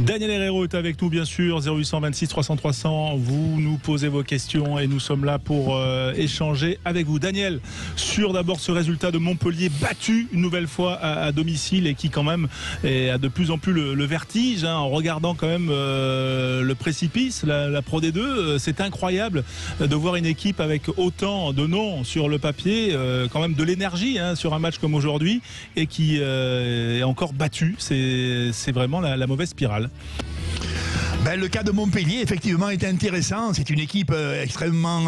Daniel Herrero est avec nous, bien sûr. 0826 300 300. Vous nous posez vos questions et nous sommes là pour échanger avec vous. Daniel, sur d'abord ce résultat de Montpellier battu une nouvelle fois à domicile et qui quand même a de plus en plus le vertige, en regardant quand même le précipice, la Pro D2. C'est incroyable de voir une équipe avec autant de noms sur le papier, quand même de l'énergie sur un match comme aujourd'hui, et qui est encore battu. C'est vraiment la mauvaise spirale. Le cas de Montpellier, effectivement, est intéressant. C'est une équipe extrêmement,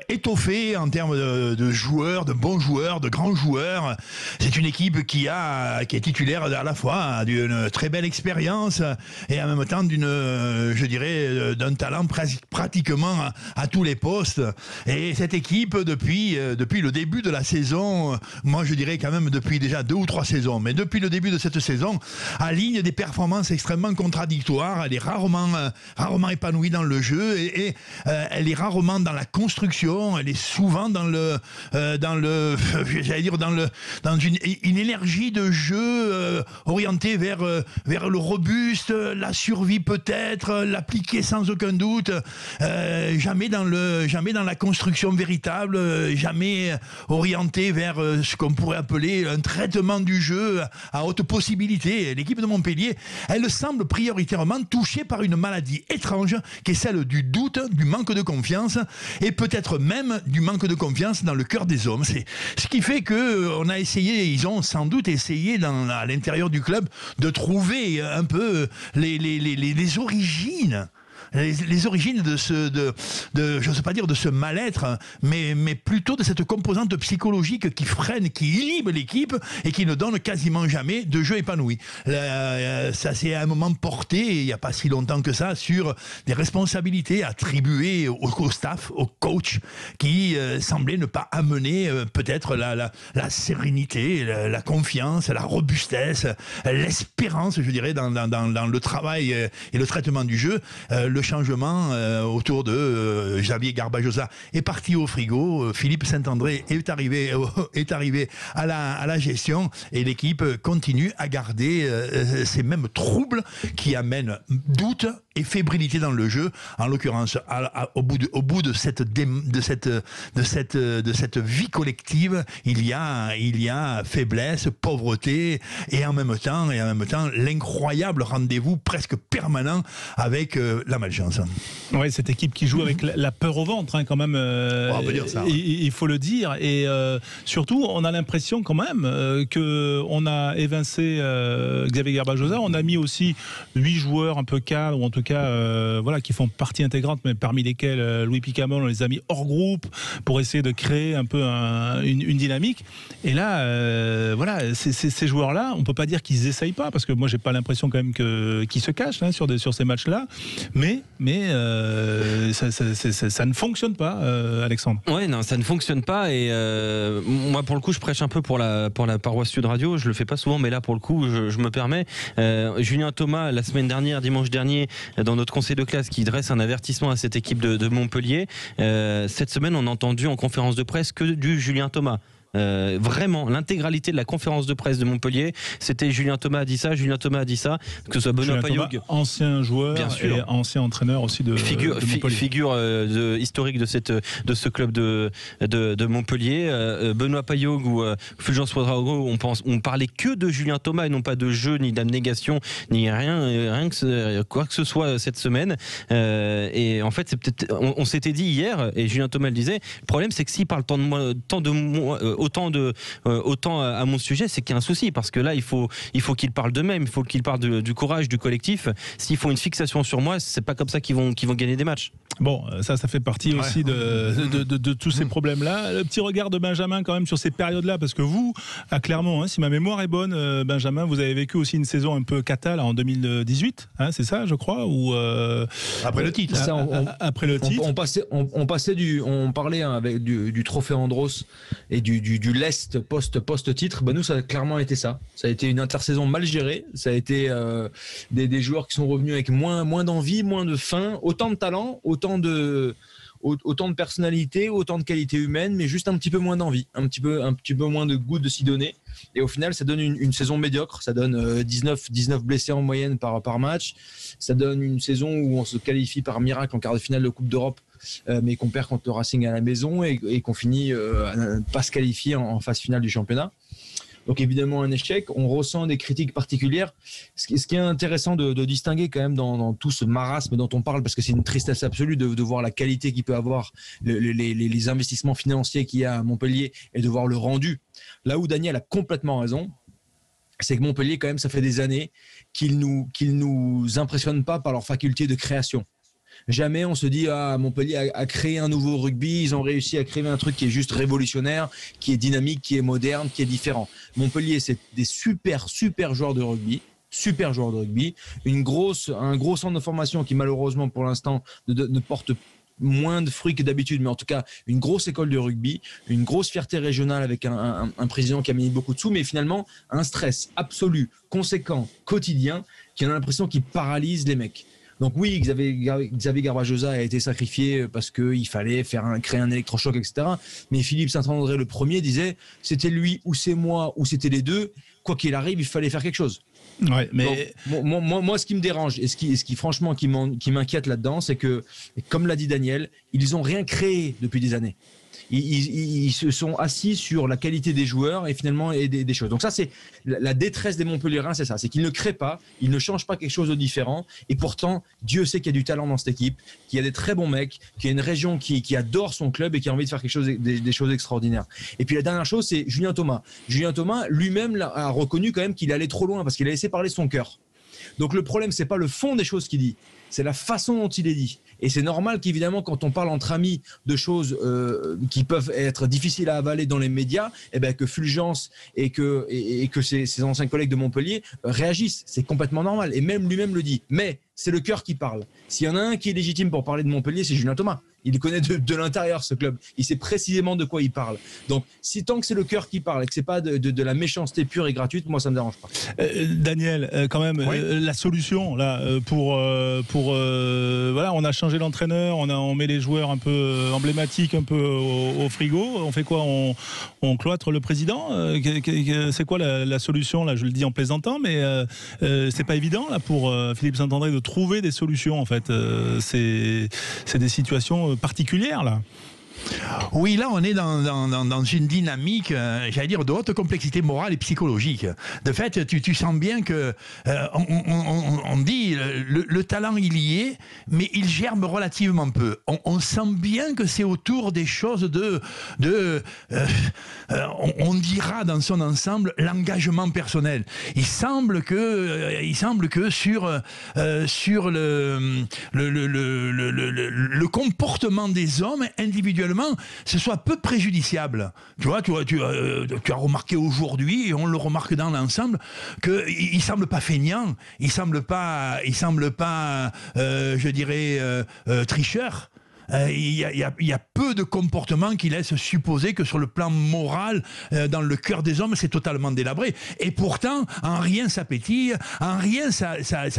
étoffée en termes de joueurs, de bons joueurs, de grands joueurs. C'est une équipe qui est titulaire à la fois d'une très belle expérience et en même temps d'un talent pratiquement à tous les postes. Et cette équipe, depuis le début de la saison, moi je dirais quand même depuis déjà 2 ou 3 saisons, mais depuis le début de cette saison, aligne des performances extrêmement contradictoires. Elle est rarement épanouie dans le jeu et elle est rarement dans la construction. Elle est souvent dans une énergie de jeu orientée vers le robuste, la survie peut-être, l'appliquer sans aucun doute. Jamais dans la construction véritable, jamais orientée vers ce qu'on pourrait appeler un traitement du jeu à haute possibilité. L'équipe de Montpellier, elle semble prioritairement touchée par une maladie étrange qui est celle du doute, du manque de confiance et peut-être même du manque de confiance dans le cœur des hommes. C'est ce qui fait ils ont sans doute essayé à l'intérieur du club de trouver un peu les origines. Les origines de je ne sais pas dire de ce mal-être, mais plutôt de cette composante psychologique qui freine, qui inhibe l'équipe et qui ne donne quasiment jamais de jeu épanoui. Ça s'est à un moment porté, il n'y a pas si longtemps que ça, sur des responsabilités attribuées au staff, au coach, qui semblaient ne pas amener peut-être la sérénité, la confiance, la robustesse, l'espérance, je dirais, dans le travail et le traitement du jeu. Le changement autour de Javier Garbajosa est parti au frigo. Philippe Saint-André est arrivé à la gestion et l'équipe continue à garder ces mêmes troubles qui amènent doute et fébrilité dans le jeu. En l'occurrence, au bout de cette vie collective, il y a faiblesse, pauvreté et en même temps l'incroyable rendez-vous presque permanent avec la malchance. Oui, cette équipe qui joue avec la peur au ventre, quand même. On peut dire ça. Il faut le dire. Et surtout, on a l'impression quand même qu'on a évincé Xavier Garbajosa. On a mis aussi 8 joueurs un peu cadres, ou en tout cas, qui font partie intégrante, mais parmi lesquels Louis Picamol, on les a mis hors groupe pour essayer de créer un peu une dynamique. Et là, ces joueurs-là, on peut pas dire qu'ils essayent pas, parce que moi, j'ai pas l'impression quand même qu'ils se cachent sur ces matchs-là. Mais ça ne fonctionne pas, Alexandre. Ouais, non, ça ne fonctionne pas. Et moi, pour le coup, je prêche un peu pour la paroisse Sud Radio. Je le fais pas souvent, mais là, pour le coup, je me permets. Julien Thomas, la semaine dernière, dimanche dernier, dans notre conseil de classe, qui dresse un avertissement à cette équipe de Montpellier. Cette semaine, on a entendu en conférence de presse que du Julien Thomas. Vraiment, l'intégralité de la conférence de presse de Montpellier, c'était Julien Thomas a dit ça, que ce soit Benoît Payoug, ancien joueur, bien sûr, et ancien entraîneur aussi de Montpellier. Figure historique de ce club de Montpellier. Benoît Payoug ou Fulgence Ouedraogo, on parlait que de Julien Thomas et non pas de jeu, ni d'abnégation, ni rien que quoi que ce soit cette semaine. Et en fait, c'est peut-être, on s'était dit hier, et Julien Thomas le disait, le problème c'est que s'il parle autant à mon sujet, c'est qu'il y a un souci, parce que là il faut qu'ils parlent d'eux-mêmes, il faut qu'ils parlent du courage du collectif. S'ils font une fixation sur moi, c'est pas comme ça qu'ils vont gagner des matchs. Bon, ça fait partie aussi de tous ces problèmes-là. Le petit regard de Benjamin quand même sur ces périodes-là, parce que vous, à Clermont, si ma mémoire est bonne, Benjamin, vous avez vécu aussi une saison un peu cata là, en 2018, c'est ça, je crois, ou après le titre. Après le titre, on parlait avec du trophée Andros et du lest post-titre. Nous, ça a clairement été ça. Ça a été une intersaison mal gérée. Ça a été des joueurs qui sont revenus avec moins d'envie, moins de faim, autant de talent, autant de autant de personnalité, autant de qualité humaine, mais juste un petit peu moins d'envie, un petit peu moins de goût de s'y donner. Et au final, ça donne une saison médiocre. Ça donne 19 blessés en moyenne par match. Ça donne une saison où on se qualifie par miracle en quart de finale de Coupe d'Europe, mais qu'on perd contre le Racing à la maison et qu'on finit à ne pas se qualifier en phase finale du championnat. Donc évidemment un échec, on ressent des critiques particulières. Ce qui est intéressant de distinguer quand même dans tout ce marasme dont on parle, parce que c'est une tristesse absolue de voir la qualité qu'il peut avoir, les investissements financiers qu'il y a à Montpellier et de voir le rendu. Là où Daniel a complètement raison, c'est que Montpellier quand même ça fait des années qu'ils nous impressionnent pas par leur faculté de création. Jamais on se dit Montpellier a créé un nouveau rugby, ils ont réussi à créer un truc qui est juste révolutionnaire, qui est dynamique, qui est moderne, qui est différent. Montpellier, c'est des super joueurs de rugby, un gros centre de formation qui malheureusement pour l'instant ne porte moins de fruits que d'habitude, mais en tout cas une grosse école de rugby, une grosse fierté régionale avec un président qui a mis beaucoup de sous, mais finalement un stress absolu, conséquent, quotidien, qui a l'impression qu'il paralyse les mecs. Donc oui, Xavier Garbajosa a été sacrifié parce qu'il fallait créer un électrochoc, etc. Mais Philippe Saint-André, le premier, disait c'était lui ou c'est moi ou c'était les deux. Quoi qu'il arrive, il fallait faire quelque chose. Ouais, mais donc, moi, ce qui me dérange et ce qui franchement qui m'inquiète là-dedans, c'est que, comme l'a dit Daniel, ils n'ont rien créé depuis des années. Ils se sont assis sur la qualité des joueurs et finalement des choses. Donc ça, c'est la détresse des Montpelliérains, c'est ça. C'est qu'ils ne créent pas, ils ne changent pas quelque chose de différent. Et pourtant, Dieu sait qu'il y a du talent dans cette équipe, qu'il y a des très bons mecs, qu'il y a une région qui adore son club et qui a envie de faire quelque chose, des choses extraordinaires. Et puis la dernière chose, c'est Julien Thomas. Julien Thomas, lui-même, a reconnu quand même qu'il allait trop loin parce qu'il a laissé parler son cœur. Donc le problème, c'est pas le fond des choses qu'il dit, c'est la façon dont il est dit. Et c'est normal qu'évidemment, quand on parle entre amis de choses qui peuvent être difficiles à avaler dans les médias, que Fulgence et que ses anciens collègues de Montpellier réagissent. C'est complètement normal. Et même lui-même le dit. Mais c'est le cœur qui parle. S'il y en a un qui est légitime pour parler de Montpellier, c'est Julien Thomas. Il connaît de l'intérieur ce club. Il sait précisément de quoi il parle. Donc, tant que c'est le cœur qui parle et que c'est pas de la méchanceté pure et gratuite, moi ça me dérange pas. Daniel, quand même, oui. La solution là voilà, on a changé l'entraîneur, on met les joueurs un peu emblématiques un peu au frigo. On fait quoi ? On cloître le président. C'est quoi la solution là ? Je le dis en plaisantant, mais c'est pas évident là pour Philippe Saint-André de trouver des solutions en fait. C'est des situations particulière là. Oui, là on est dans une dynamique, j'allais dire, de haute complexité morale et psychologique. De fait, tu sens bien que on dit le talent il y est, mais il germe relativement peu. On sent bien que c'est autour des choses on dira dans son ensemble l'engagement personnel. Il semble que sur le comportement des hommes individuellement, ce soit peu préjudiciable. Tu vois, tu as remarqué aujourd'hui, et on le remarque dans l'ensemble, qu'il semble pas feignant, il semble pas, je dirais, tricheur. Il y a peu de comportements qui laissent supposer que sur le plan moral, dans le cœur des hommes, c'est totalement délabré. Et pourtant, en rien ça pétille, en rien ça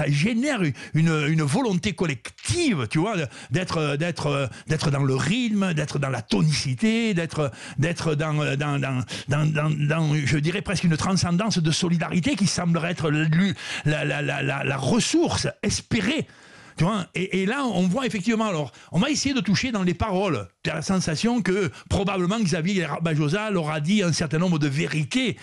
génère une volonté collective, tu vois, d'être dans le rythme, d'être dans la tonicité, d'être dans, je dirais presque une transcendance de solidarité qui semblerait être la ressource espérée. Tu vois, et là, on voit effectivement, alors, on va essayer de toucher dans les paroles. Tu as la sensation que probablement Xavier Garbajosa leur a dit un certain nombre de vérités,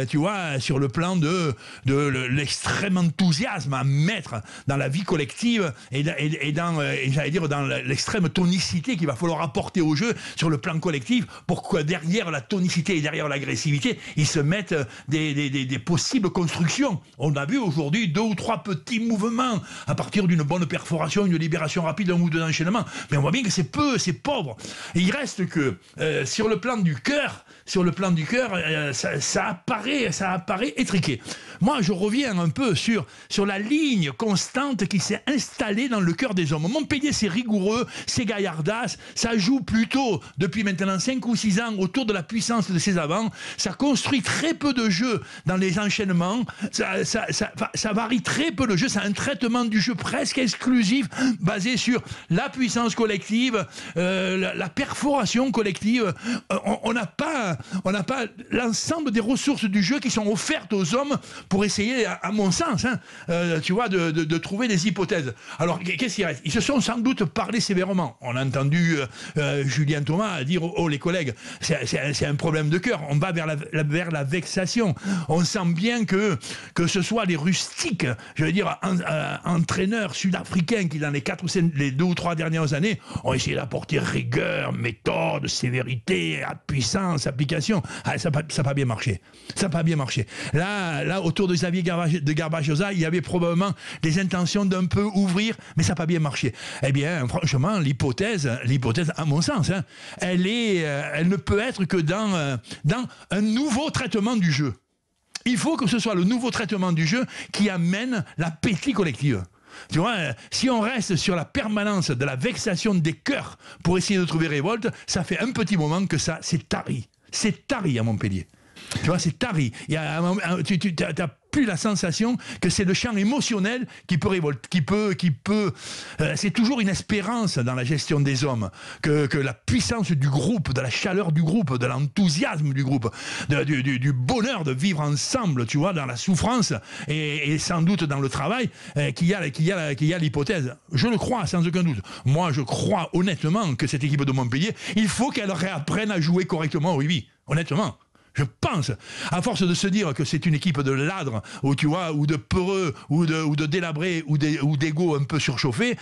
tu vois, sur le plan de l'extrême enthousiasme à mettre dans la vie collective et j'allais dire dans l'extrême tonicité qu'il va falloir apporter au jeu sur le plan collectif pour que derrière la tonicité et derrière l'agressivité, ils se mettent des possibles constructions. On a vu aujourd'hui 2 ou 3 petits mouvements à partir d'une bonne perforation, une libération rapide, un ou deux enchaînements. Mais on voit bien que c'est peu, c'est pauvre. Il reste que sur le plan du cœur, ça apparaît étriqué. Moi, je reviens un peu sur la ligne constante qui s'est installée dans le cœur des hommes. Montpellier, c'est rigoureux, c'est gaillardasse, ça joue plutôt depuis maintenant 5 ou 6 ans autour de la puissance de ses avants, ça construit très peu de jeux dans les enchaînements, ça varie très peu le jeu, c'est un traitement du jeu presque exclusif, basé sur la puissance collective, la perforation collective. On n'a pas l'ensemble des ressources du jeu qui sont offertes aux hommes pour essayer, à mon sens, tu vois, de trouver des hypothèses. Alors, qu'est-ce qu'il reste ? Ils se sont sans doute parlé sévèrement. On a entendu Julien Thomas dire les collègues, c'est un problème de cœur. On va vers la vexation. On sent bien que ce soit les rustiques, je veux dire, entraîneurs sud-africains qui, dans les 2 ou 3 dernières années, ont essayé d'apporter rigueur, méthode, sévérité, puissance, application. Ça n'a pas bien marché. Ça n'a pas bien marché. Là, autour de Xavier Garbajosa, il y avait probablement des intentions d'un peu ouvrir, mais ça n'a pas bien marché. Eh bien, franchement, l'hypothèse, à mon sens, elle ne peut être que dans un nouveau traitement du jeu. Il faut que ce soit le nouveau traitement du jeu qui amène l'appétit collective. Tu vois, si on reste sur la permanence de la vexation des cœurs pour essayer de trouver révolte, ça fait un petit moment que ça, c'est tari. C'est tari à Montpellier. Tu vois, c'est tari. Tu n'as plus la sensation que c'est le champ émotionnel qui peut révolter, c'est toujours une espérance dans la gestion des hommes, que la puissance du groupe, de la chaleur du groupe, de l'enthousiasme du groupe, du bonheur de vivre ensemble, tu vois, dans la souffrance et sans doute dans le travail, qu'il y a l'hypothèse. Je le crois sans aucun doute. Moi, je crois honnêtement que cette équipe de Montpellier, il faut qu'elle réapprenne à jouer correctement au rugby. Honnêtement. Je pense, à force de se dire que c'est une équipe de ladres, ou tu vois, ou de peureux, ou de délabrés, ou d'égos un peu surchauffés,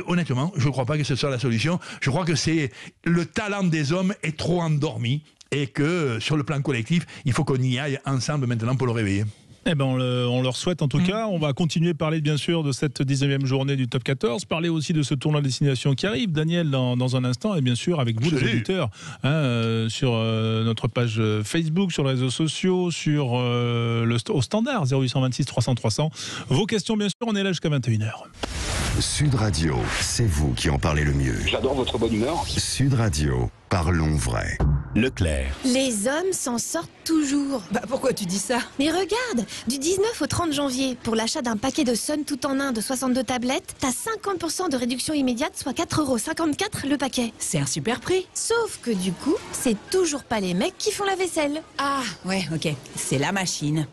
honnêtement, je ne crois pas que ce soit la solution. Je crois que c'est le talent des hommes est trop endormi et que sur le plan collectif, il faut qu'on y aille ensemble maintenant pour le réveiller. Eh ben on leur souhaite en tout cas. On va continuer à parler bien sûr de cette 19e journée du Top 14, parler aussi de ce tournoi de destination qui arrive, Daniel, dans un instant, et bien sûr avec vous les auditeurs, sur notre page Facebook, sur les réseaux sociaux, au standard 0826 300 300. Vos questions bien sûr, on est là jusqu'à 21h. Sud Radio, c'est vous qui en parlez le mieux. J'adore votre bonne humeur. Sud Radio, parlons vrai. Leclerc. Les hommes s'en sortent toujours. Bah pourquoi tu dis ça ? Mais regarde, du 19 au 30 janvier, pour l'achat d'un paquet de Sun tout en un de 62 tablettes, t'as 50% de réduction immédiate, soit 4,54€ le paquet. C'est un super prix. Sauf que du coup, c'est toujours pas les mecs qui font la vaisselle. Ah ouais, ok, c'est la machine.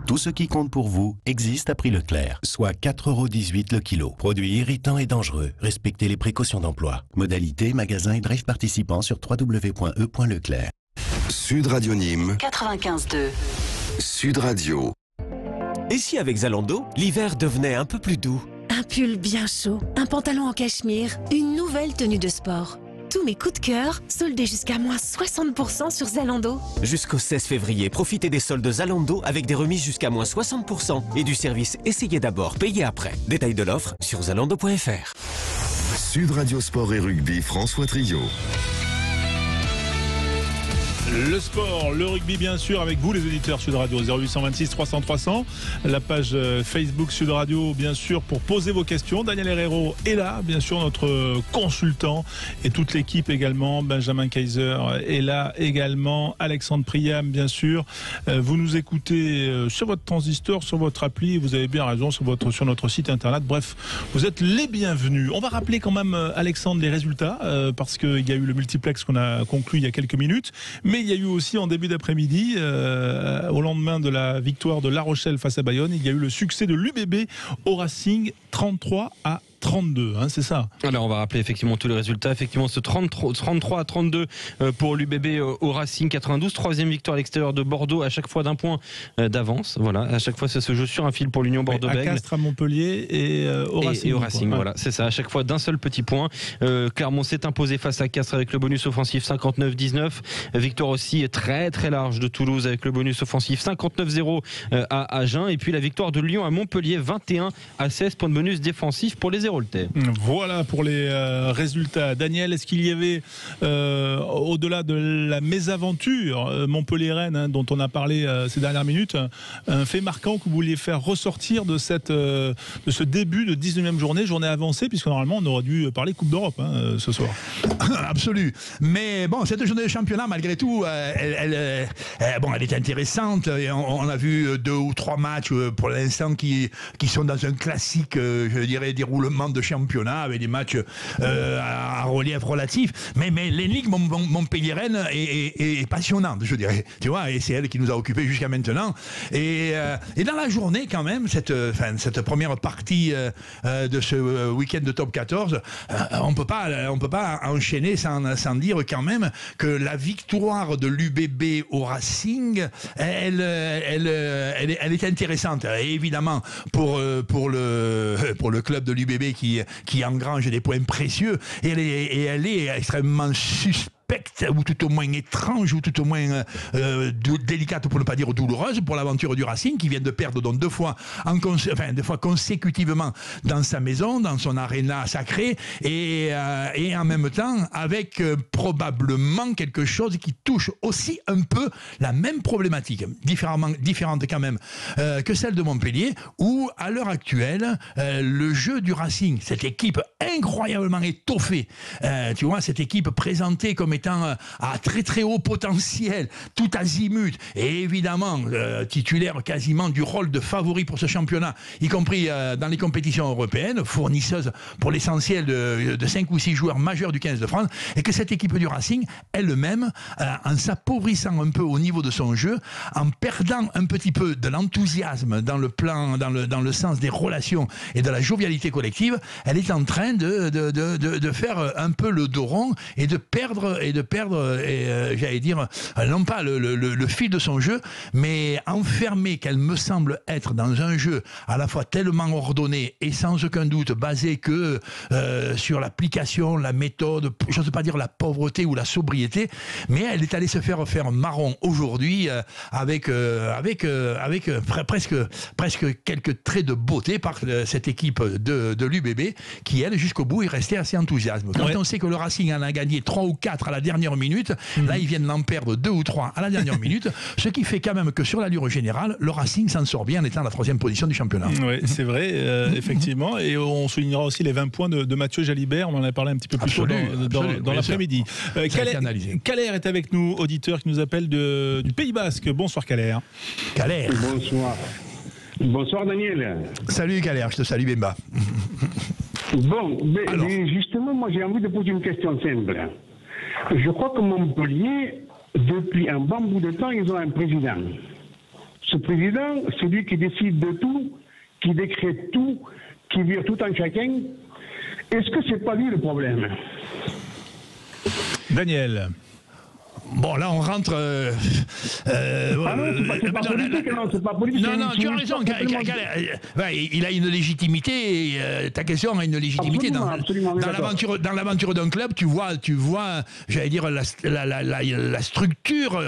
Tout ce qui compte pour vous existe à prix Leclerc, soit 4,18€ le kilo. Produit irritant et dangereux. Respectez les précautions d'emploi. Modalité, magasin et drive participants sur www.e.leclerc. Sud Radio Nîmes 95.2. Sud Radio. Et si avec Zalando, l'hiver devenait un peu plus doux ? Un pull bien chaud, un pantalon en cachemire, une nouvelle tenue de sport. Tous mes coups de cœur, soldés jusqu'à moins 60% sur Zalando. Jusqu'au 16 février, profitez des soldes Zalando avec des remises jusqu'à moins 60% et du service Essayez d'abord, payez après. Détail de l'offre sur zalando.fr. Sud Radio Sport et Rugby, François Trio. Le sport, le rugby bien sûr avec vous les auditeurs Sud Radio 0826 300 300, la page Facebook Sud Radio bien sûr pour poser vos questions. Daniel Herrero est là, bien sûr notre consultant et toute l'équipe également. Benjamin Kaiser est là également, Alexandre Priam bien sûr. Vous nous écoutez sur votre transistor, sur votre appli, vous avez bien raison, sur notre site internet. Bref, vous êtes les bienvenus. On va rappeler quand même Alexandre les résultats parce qu'il y a eu le multiplex qu'on a conclu il y a quelques minutes, mais il y a eu aussi en début d'après-midi, au lendemain de la victoire de La Rochelle face à Bayonne, il y a eu le succès de l'UBB au Racing 33-32, c'est ça. Alors on va rappeler effectivement tous les résultats. Effectivement ce 33-32 pour l'UBB au Racing 92, troisième victoire à l'extérieur de Bordeaux, à chaque fois d'un point d'avance. Voilà, à chaque fois ça se joue sur un fil pour l'Union Bordeaux-Bègles. À Castres, à Montpellier et au Racing. Et au Racing, voilà, c'est ça. À chaque fois d'un seul petit point. Clermont s'est imposé face à Castres avec le bonus offensif 59-19. Victoire aussi très très large de Toulouse avec le bonus offensif 59-0 à Agen. Et puis la victoire de Lyon à Montpellier 21-16, point de bonus défensif pour les 1-0 le thé. Voilà pour les résultats. Daniel, est-ce qu'il y avait, au-delà de la mésaventure Montpellier-Rennes, dont on a parlé ces dernières minutes, un fait marquant que vous vouliez faire ressortir de ce début de 19e journée avancée, puisque normalement on aurait dû parler Coupe d'Europe ce soir. Absolu. Mais bon, cette journée de championnat, malgré tout, elle est intéressante. Et on a vu 2 ou 3 matchs pour l'instant qui sont dans un classique, je dirais, déroulement de championnat, avec des matchs à relief relatif. Mais l'énigme Montpellier-Rennes est passionnante, je dirais. Tu vois, et c'est elle qui nous a occupés jusqu'à maintenant. Et dans la journée, quand même, cette première partie de ce week-end de top 14, on peut pas enchaîner sans dire quand même que la victoire de l'UBB au Racing, elle est intéressante. Et évidemment, pour le club de l'UBB qui engrange des points précieux, et elle est extrêmement suspecte, ou tout au moins étrange, ou tout au moins délicate, pour ne pas dire douloureuse, pour l'aventure du Racing, qui vient de perdre donc 2 fois consécutivement dans sa maison, dans son aréna sacré, et en même temps avec probablement quelque chose qui touche aussi un peu la même problématique, différente quand même que celle de Montpellier, où à l'heure actuelle le jeu du Racing, cette équipe incroyablement étoffée, tu vois, cette équipe présentée comme étant à très très haut potentiel, tout azimut, et évidemment titulaire quasiment du rôle de favori pour ce championnat, y compris dans les compétitions européennes, fournisseuse pour l'essentiel de 5 ou 6 joueurs majeurs du 15 de France, et que cette équipe du Racing, elle-même, en s'appauvrissant un peu au niveau de son jeu, en perdant un petit peu de l'enthousiasme dans le sens des relations et de la jovialité collective, elle est en train de faire un peu le dos rond et de perdre, j'allais dire, non pas le fil de son jeu, mais enfermée qu'elle me semble être dans un jeu à la fois tellement ordonné et sans aucun doute basé que sur l'application, la méthode, je n'ose pas dire la pauvreté ou la sobriété, mais elle est allée se faire marron aujourd'hui avec presque quelques traits de beauté par cette équipe de l'UBB qui, elle, jusqu'au bout, est restée assez enthousiaste. Quand on sait que le Racing en a gagné 3 ou 4 à la dernière minute, là, ils viennent d'en perdre 2 ou 3 à la dernière minute, ce qui fait quand même que sur l'allure générale, le Racing s'en sort bien en étant à la 3e position du championnat. Oui, c'est vrai, effectivement. Et on soulignera aussi les 20 points de Mathieu Jalibert. On en a parlé un petit peu plus tôt dans l'après-midi. Kaler est avec nous, auditeur qui nous appelle du Pays Basque. Bonsoir Kaler. Kaler. Bonsoir. Bonsoir Daniel. Salut Kaler, je te salue Bemba. Bon, mais justement, moi j'ai envie de poser une question simple. Je crois que Montpellier, depuis un bon bout de temps, ils ont un président. Ce président, c'est lui qui décide de tout, qui décrète tout, qui vire tout en chacun. Est-ce que c'est pas lui le problème? Daniel. Bon, là, on rentre. c'est pas politique, non, c'est pas politique. Non, tu as raison. Il a une légitimité. Ta question a une légitimité. Absolument, dans l'aventure d'un club, tu vois, j'allais dire, la structure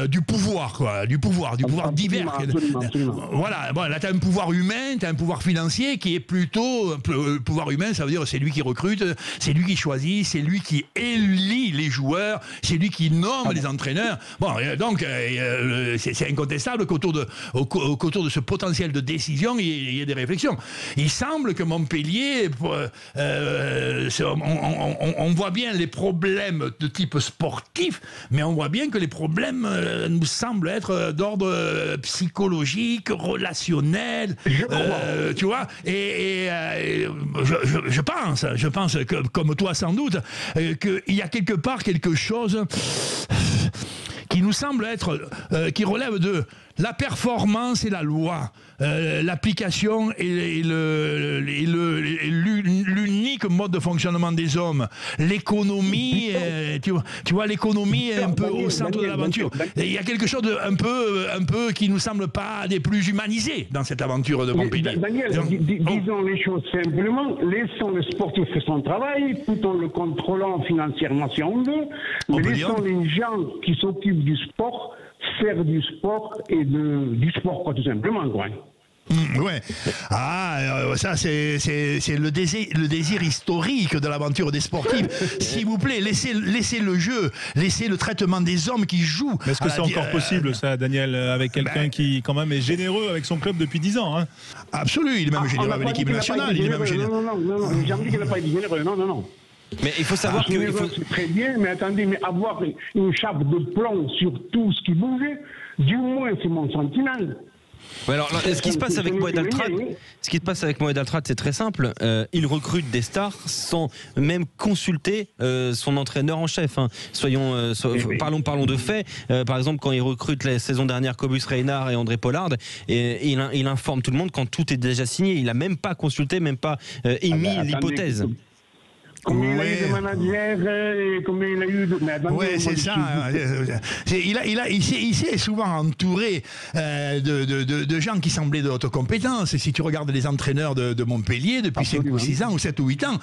du pouvoir, quoi. Du pouvoir divers. Absolument. Voilà. Bon, là, tu as un pouvoir humain, tu as un pouvoir financier qui est plutôt. Le pouvoir humain, ça veut dire c'est lui qui recrute, c'est lui qui choisit, c'est lui qui élit les joueurs, c'est lui qui nomme les entraîneurs. Bon, donc c'est incontestable qu'autour de ce potentiel de décision, il y ait des réflexions. Il semble que Montpellier, on voit bien les problèmes de type sportif, mais on voit bien que les problèmes nous semblent être d'ordre psychologique, relationnel, tu vois. Et je pense que, comme toi sans doute, qu'il y a quelque part quelque chose qui nous semble être, qui relève de la performance et la loi, l'application et l'unique mode de fonctionnement des hommes, l'économie, tu vois l'économie est un peu au centre de l'aventure. Il y a quelque chose de un peu qui nous semble pas des plus humanisés dans cette aventure de Montpellier. Daniel, disons les choses simplement, laissons le sportif faire son travail, tout en le contrôlant financièrement si on veut, mais laissons les gens qui s'occupent du sport faire du sport et du sport, quoi, tout simplement, quoi. Ouais. Ça c'est le désir historique de l'aventure des sportifs. S'il vous plaît, laissez le jeu, laissez le traitement des hommes qui jouent. Mais est-ce que c'est encore possible ça, Daniel, avec quelqu'un qui quand même est généreux avec son club depuis 10 ans, hein? Absolument, il est même généreux avec l'équipe nationale. Non, j'ai envie qu'il n'a pas été généreux, non. Mais il faut savoir que... C'est très bien, mais attendez, mais avoir une chape de plomb sur tout ce qui bouge, du moins c'est mon sentiment. Ouais, alors, ce qui se passe avec Moed Altrad, c'est très simple. Il recrute des stars sans même consulter son entraîneur en chef. Hein. Parlons de faits. Par exemple, quand il recrute la saison dernière Cobus Reinhardt et André Pollard, et il informe tout le monde quand tout est déjà signé. Il n'a même pas consulté, même pas émis l'hypothèse. Combien il a eu de managers et combien il a eu de... Oui, c'est ça. Il s'est souvent entouré de gens qui semblaient de haute compétence. Et si tu regardes les entraîneurs de Montpellier depuis 5 ou 6 ans ou 7 ou 8 ans,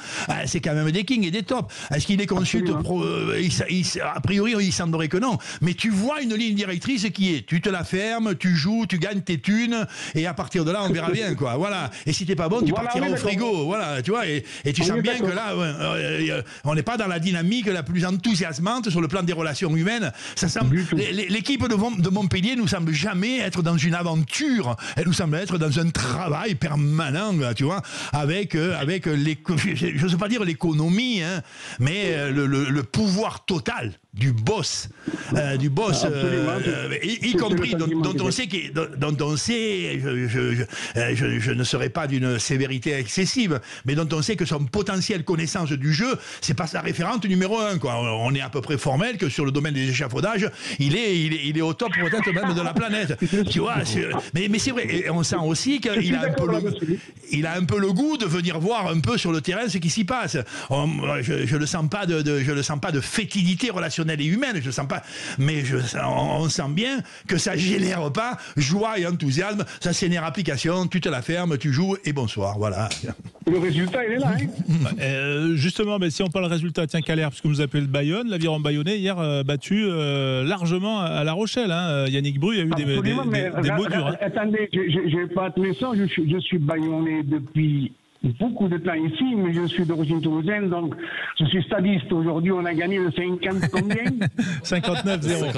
c'est quand même des kings et des tops. Est-ce qu'il les consulte a priori, il semblerait que non. Mais tu vois une ligne directrice qui est tu te la fermes, tu joues, tu gagnes tes thunes et à partir de là, on verra bien, quoi. Voilà. Et si t'es pas bon, tu partiras au frigo. Voilà, tu vois. Et tu sens bien que là... on n'est pas dans la dynamique la plus enthousiasmante sur le plan des relations humaines. Ça semble, l'équipe de Montpellier nous semble jamais être dans une aventure. Elle nous semble être dans un travail permanent, tu vois, avec je ne sais pas dire l'économie, hein, mais le pouvoir total du boss, y compris dont on sait je ne serai pas d'une sévérité excessive, mais dont on sait que son potentiel connaissance du jeu, c'est pas sa référente numéro 1, quoi. On est à peu près formel que sur le domaine des échafaudages, il est au top peut-être même de la planète. Tu vois, mais c'est vrai. Et on sent aussi qu'il a un peu le goût de venir voir un peu sur le terrain ce qui s'y passe. Je le sens pas de fétidité relationnelle et humaine. Je le sens pas, mais on sent bien que ça génère pas joie et enthousiasme. Ça génère application. Tu te la fermes, tu joues et bonsoir. Voilà. Le résultat, il est là. Hein. Justement, mais si on parle résultat, tiens, Calais, puisque vous appelez le Bayonne, l'Aviron Bayonnais hier battu largement à La Rochelle. Hein. Yannick Bru a eu des mots durs. Hein. Attendez, je vais pas te ça. Je suis Bayonnais depuis beaucoup de temps ici, mais je suis d'origine toulousaine, donc je suis stadiste. Aujourd'hui, on a gagné le 50 combien 59-0.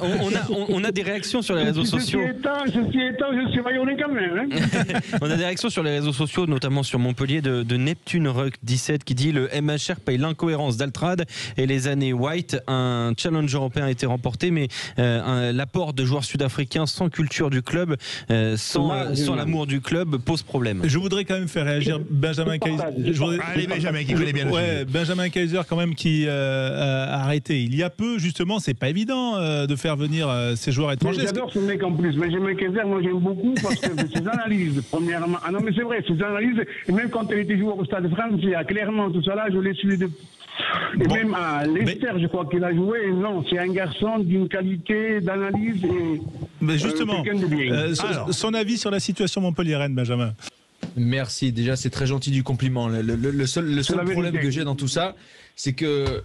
59-0. On a des réactions sur les réseaux sociaux. Je suis bayonnais quand même. Hein. On a des réactions sur les réseaux sociaux, notamment sur Montpellier, de Neptune Rock 17 qui dit le MHR paye l'incohérence d'Altrad et les années White. Un challenge européen a été remporté, mais l'apport de joueurs sud-africains sans culture du club, sans l'amour du club, pose problème. Je voudrais quand même faire réagir Benjamin Kaiser. Allez, Benjamin, qui connaît bien le sujet. Benjamin Kaiser, quand même, qui a arrêté il y a peu, justement. C'est pas évident de faire venir ces joueurs étrangers. J'adore ce mec en plus. Benjamin Kaiser, moi j'aime beaucoup parce que ses analyses, premièrement. Ah non, mais c'est vrai, ses analyses, et même quand elle était joueur au Stade de France, il y a clairement tout ça là, je l'ai suivi depuis. Et bon, même à Leicester, je crois qu'il a joué. Non, c'est un garçon d'une qualité d'analyse et. Mais justement, son avis sur la situation montpelliéraine, Benjamin. Merci, déjà c'est très gentil du compliment. Le seul problème que j'ai dans tout ça, c'est que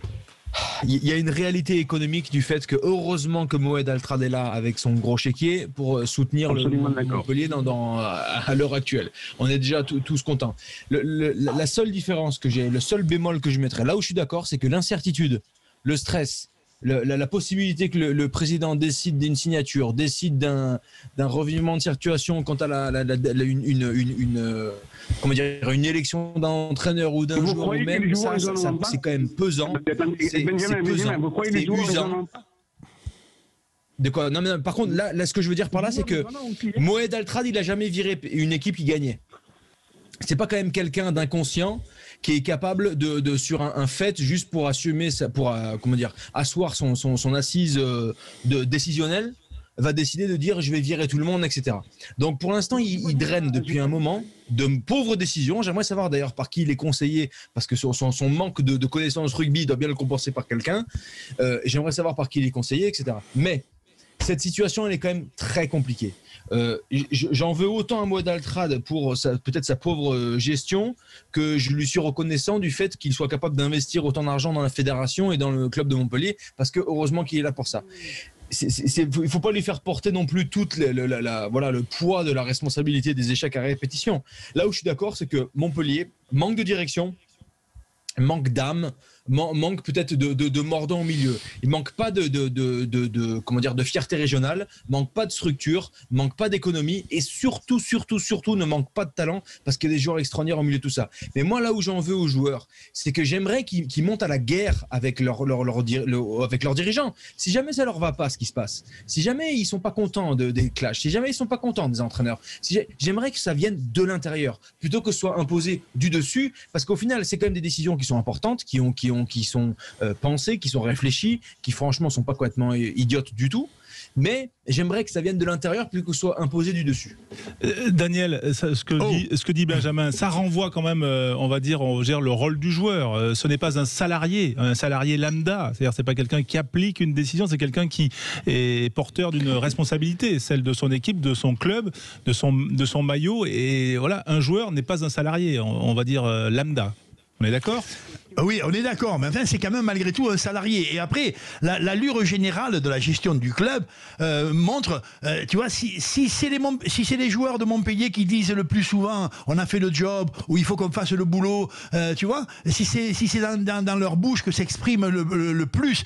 il y a une réalité économique du fait que heureusement que Moed Altrad est là avec son gros chéquier pour soutenir le Montpellier à l'heure actuelle. On est déjà tous contents. La seule différence que j'ai, le seul bémol que je mettrais, là où je suis d'accord, c'est que l'incertitude, le stress, la possibilité que le président décide d'une signature, décide d'un revirement de situation quant à une élection d'un entraîneur ou d'un joueur ou même, ça c'est quand même pesant. C'est usant. De quoi? Non, mais par contre, là, ce que je veux dire par là, c'est que Moed Altrad, il a jamais viré une équipe qui gagnait. C'est pas quand même quelqu'un d'inconscient qui est capable de sur un fait juste pour assumer asseoir son assise décisionnelle, va décider de dire je vais virer tout le monde, etc. Donc pour l'instant il draine depuis un moment de pauvres décisions. J'aimerais savoir d'ailleurs par qui il est conseillé, parce que son manque de connaissances rugby doit bien le compenser par quelqu'un. J'aimerais savoir par qui il est conseillé, etc. Mais cette situation elle est quand même très compliquée. J'en veux autant à Moed Altrad pour peut-être sa pauvre gestion que je lui suis reconnaissant du fait qu'il soit capable d'investir autant d'argent dans la fédération et dans le club de Montpellier, parce que heureusement qu'il est là pour ça. il faut pas lui faire porter non plus toute le poids de la responsabilité des échecs à répétition. Là où je suis d'accord, c'est que Montpellier manque de direction, manque d'âme, manque peut-être de mordant au milieu. Il manque pas de fierté régionale, manque pas de structure, manque pas d'économie et surtout ne manque pas de talent parce qu'il y a des joueurs extraordinaires au milieu de tout ça. Mais moi là où j'en veux aux joueurs, c'est que j'aimerais qu'ils montent à la guerre avec leurs dirigeants. Si jamais ça leur va pas ce qui se passe, si jamais ils sont pas contents des clashs, si jamais ils sont pas contents des entraîneurs, j'aimerais que ça vienne de l'intérieur plutôt que ce soit imposé du dessus, parce qu'au final c'est quand même des décisions qui sont importantes, qui sont pensées, qui sont réfléchies, qui franchement sont pas complètement idiotes du tout. Mais j'aimerais que ça vienne de l'intérieur plutôt que ce soit imposé du dessus. Daniel, ce que dit Benjamin, ça renvoie quand même, on va dire, le rôle du joueur. Ce n'est pas un salarié lambda. C'est-à-dire, c'est pas quelqu'un qui applique une décision, c'est quelqu'un qui est porteur d'une responsabilité, celle de son équipe, de son club, de son maillot. Et voilà, un joueur n'est pas un salarié, on va dire lambda. On est d'accord ? Oui, on est d'accord, mais enfin, c'est quand même malgré tout un salarié. Et après, l'allure générale de la gestion du club montre, tu vois, si c'est les joueurs de Montpellier qui disent le plus souvent on a fait le job ou il faut qu'on fasse le boulot, tu vois, si c'est dans leur bouche que s'exprime le plus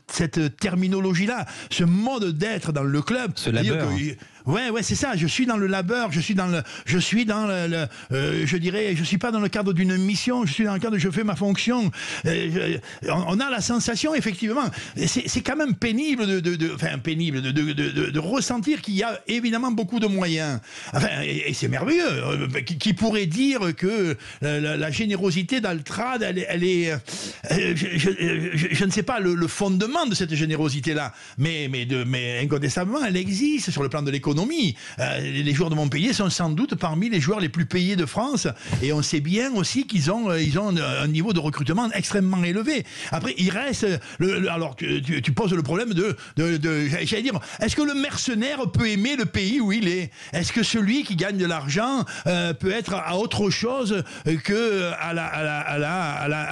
cette terminologie-là, ce mode d'être dans le club. Ce labeur. Ouais, c'est ça. Je suis dans le labeur, je suis pas dans le cadre d'une mission, je suis dans le cadre, je fais ma fonction. On a la sensation, effectivement, c'est quand même pénible de ressentir qu'il y a évidemment beaucoup de moyens. Enfin, et c'est merveilleux. Qui pourrait dire que la générosité d'Altrad, elle est, je ne sais pas le fondement de cette générosité-là, mais incontestablement, elle existe sur le plan de l'économie. Les joueurs de Montpellier sont sans doute parmi les joueurs les plus payés de France, et on sait bien aussi qu'ils ont un niveau de recrutement extrêmement élevé. Après, il reste alors tu poses le problème j'allais dire, est-ce que le mercenaire peut aimer le pays où il est? Est-ce que celui qui gagne de l'argent peut être à autre chose que à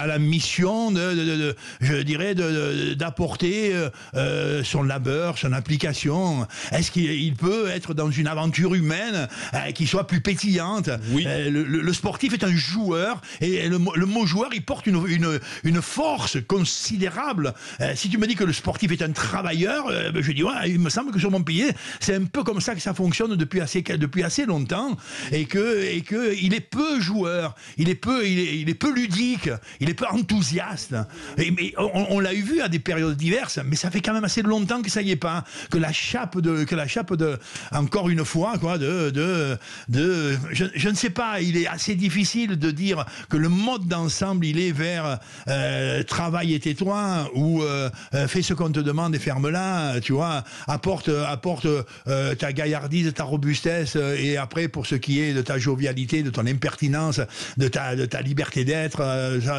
la mission d'apporter son labeur, son application? Est-ce qu'il peut être dans une aventure humaine qui soit plus pétillante? Oui. Le sportif est un joueur, et le mot joueur, il porte une force considérable. Si tu me dis que le sportif est un travailleur, je dis il me semble que sur Montpellier, c'est un peu comme ça que ça fonctionne depuis assez longtemps, et que il est peu joueur, il est peu ludique, il est peu enthousiaste. Mais on l'a vu à des périodes diverses, mais ça fait quand même assez longtemps que ça y est pas, que la chape de encore une fois, quoi, je ne sais pas, il est assez difficile de dire que le mode d'ensemble, il est vers travail et tais-toi, ou fais ce qu'on te demande et ferme-la, tu vois, apporte ta gaillardise, ta robustesse, et après, pour ce qui est de ta jovialité, de ton impertinence, de ta liberté d'être,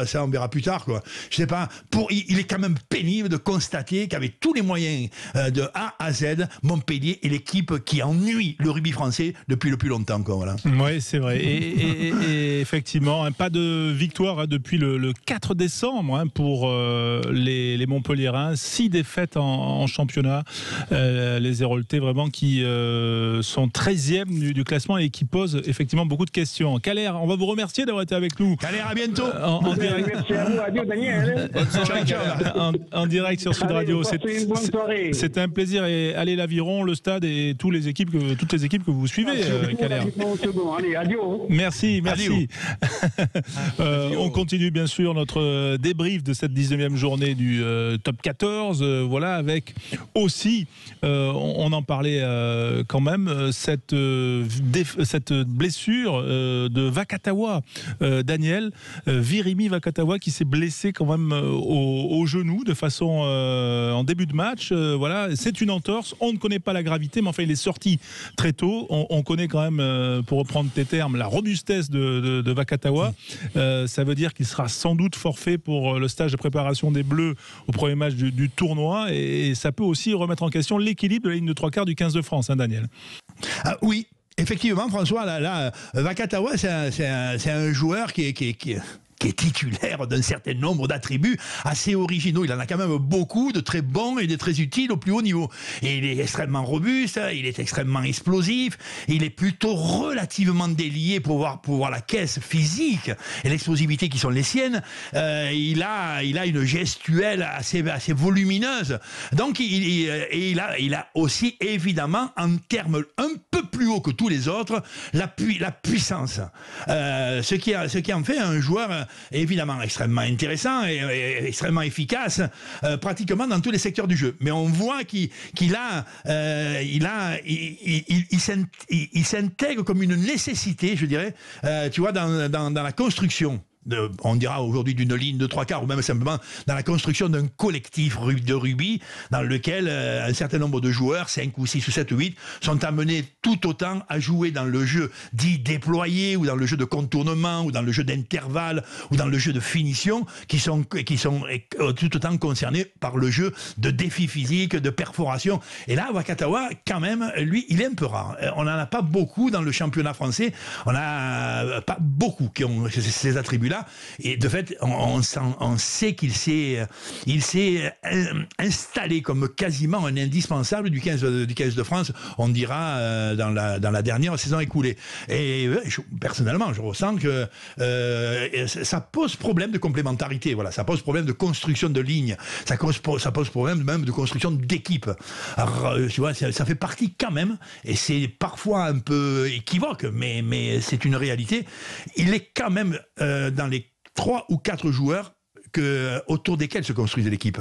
ça on verra plus tard, quoi. Je sais pas, il est quand même pénible de constater qu'avec tous les moyens de A à Z, Montpellier est l'équipe qui ennuie le rugby français depuis le plus longtemps, quoi, voilà. Oui, c'est vrai. Et effectivement, pas de victoire depuis le 4 décembre pour les Montpelliérains. 6 défaites en championnat. Les Héroltais, vraiment, qui sont 13e du classement et qui posent effectivement beaucoup de questions. Kaler, on va vous remercier d'avoir été avec nous. Kaler, à bientôt. En direct. Merci à vous. Adieu, Daniel. En direct sur Sud Radio. Bonne soirée. C'était un plaisir. Et allez, l'Aviron, le stade et toutes les équipes que vous suivez, Kaler. Allez, adieu. Merci. On continue bien sûr notre débrief de cette 19e journée du top 14, voilà, avec aussi, on en parlait quand même, cette blessure de Vakatawa, Daniel, Virimi Vakatawa, qui s'est blessé quand même au genou de façon en début de match, voilà, c'est une entorse, on ne connaît pas la gravité, mais enfin il est sorti très tôt, on connaît quand même, pour reprendre tes termes, la robustesse de Vakatawa. Ça veut dire qu'il sera sans doute forfait pour le stage de préparation des Bleus au premier match du tournoi, et ça peut aussi remettre en question l'équilibre de la ligne de 3/4 du 15 de France, hein, Daniel. Oui. Effectivement, François, là, Vakatawa, c'est un joueur qui qui est titulaire d'un certain nombre d'attributs assez originaux. Il en a quand même beaucoup de très bons et de très utiles au plus haut niveau. Et il est extrêmement robuste, il est extrêmement explosif, il est plutôt relativement délié pour voir la caisse physique et l'explosivité qui sont les siennes. Il a une gestuelle assez volumineuse. Donc il a aussi évidemment en termes un peu plus haut que tous les autres la puissance. Ce qui en fait un joueur évidemment extrêmement intéressant et extrêmement efficace pratiquement dans tous les secteurs du jeu. Mais on voit qu'il s'intègre comme une nécessité, je dirais, tu vois, dans la construction. On dira aujourd'hui d'une ligne de 3/4 ou même simplement dans la construction d'un collectif de rugby dans lequel un certain nombre de joueurs, 5 ou 6 ou 7 ou 8, sont amenés tout autant à jouer dans le jeu dit déployé ou dans le jeu de contournement ou dans le jeu d'intervalle ou dans le jeu de finition qui sont tout autant concernés par le jeu de défi physique, de perforation. Et là, Vakatawa, quand même, lui, il est un peu rare. On n'en a pas beaucoup dans le championnat français. On n'a pas beaucoup qui ont ces attributs-là. Et de fait, on sait qu'il s'est installé comme quasiment un indispensable du 15 de France, on dira, dans la dernière saison écoulée. Et personnellement, je ressens que ça pose problème de complémentarité. Voilà, ça pose problème de construction de ligne. Ça pose problème même de construction d'équipe. Alors, tu vois, ça fait partie quand même, et c'est parfois un peu équivoque, mais c'est une réalité. Il est quand même dans les 3 ou 4 joueurs autour desquels se construisait l'équipe.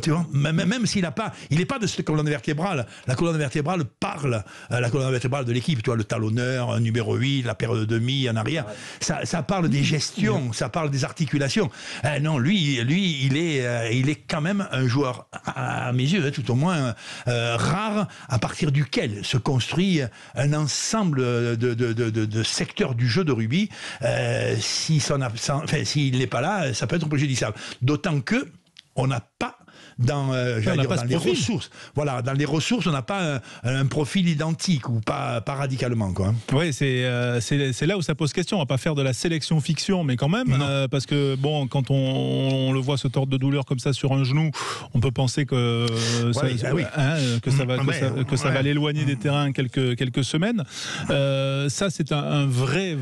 Tu vois, même s'il il n'est pas de cette colonne vertébrale. La colonne vertébrale parle, la colonne vertébrale de l'équipe, tu vois, le talonneur, numéro 8, la paire de demi en arrière. Ça parle des gestions, ça parle des articulations. Non, lui, il est quand même un joueur, à mes yeux, tout au moins rare, à partir duquel se construit un ensemble de secteurs du jeu de rugby. S'il n'est pas là, ça peut être préjudiciable. D'autant que on n'a pas dans les ressources. Voilà, dans les ressources, on n'a pas un profil identique ou pas radicalement, quoi. Oui, c'est là où ça pose question. On va pas faire de la sélection fiction, mais quand même, parce que bon, quand on le voit se tordre de douleur comme ça sur un genou, on peut penser que ça va l'éloigner des terrains quelques semaines. Ça, c'est un vrai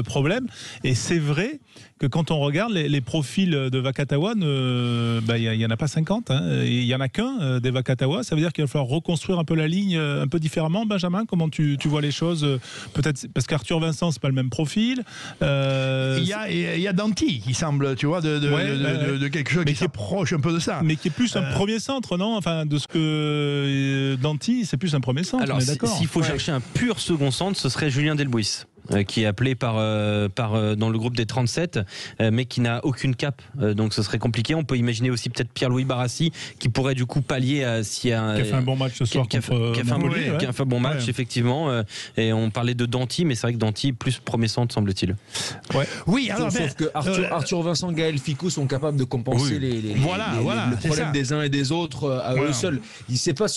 problème. Et c'est vrai que quand on regarde les profils de Vakatawa, il y en a pas 50. Il y en a qu'un des Vakatawa. Ça veut dire qu'il va falloir reconstruire un peu la ligne un peu différemment. Benjamin, comment tu vois les choses? Peut-être parce qu'Arthur Vincent, c'est pas le même profil. Il y a Danty qui semble, tu vois, de quelque chose qui s'approche un peu de ça. Mais qui est plus un premier centre, non? Enfin, de ce que Danty, c'est plus un premier centre. Alors, s'il faut chercher un pur second centre, ce serait Julien Delbouis. Qui est appelé dans le groupe des 37, mais qui n'a aucune cape, donc ce serait compliqué. On peut imaginer aussi peut-être Pierre-Louis Barassi qui pourrait du coup pallier qui a fait un bon match ce soir contre Montpellier, qui a fait un bon match effectivement. Et on parlait de Danty, mais c'est vrai que Danty plus premier centre semble-t-il. Ouais. Oui, alors sauf que Arthur Vincent, Gaël Ficou sont capables de compenser le problème des uns et des autres à eux seuls. C'est pas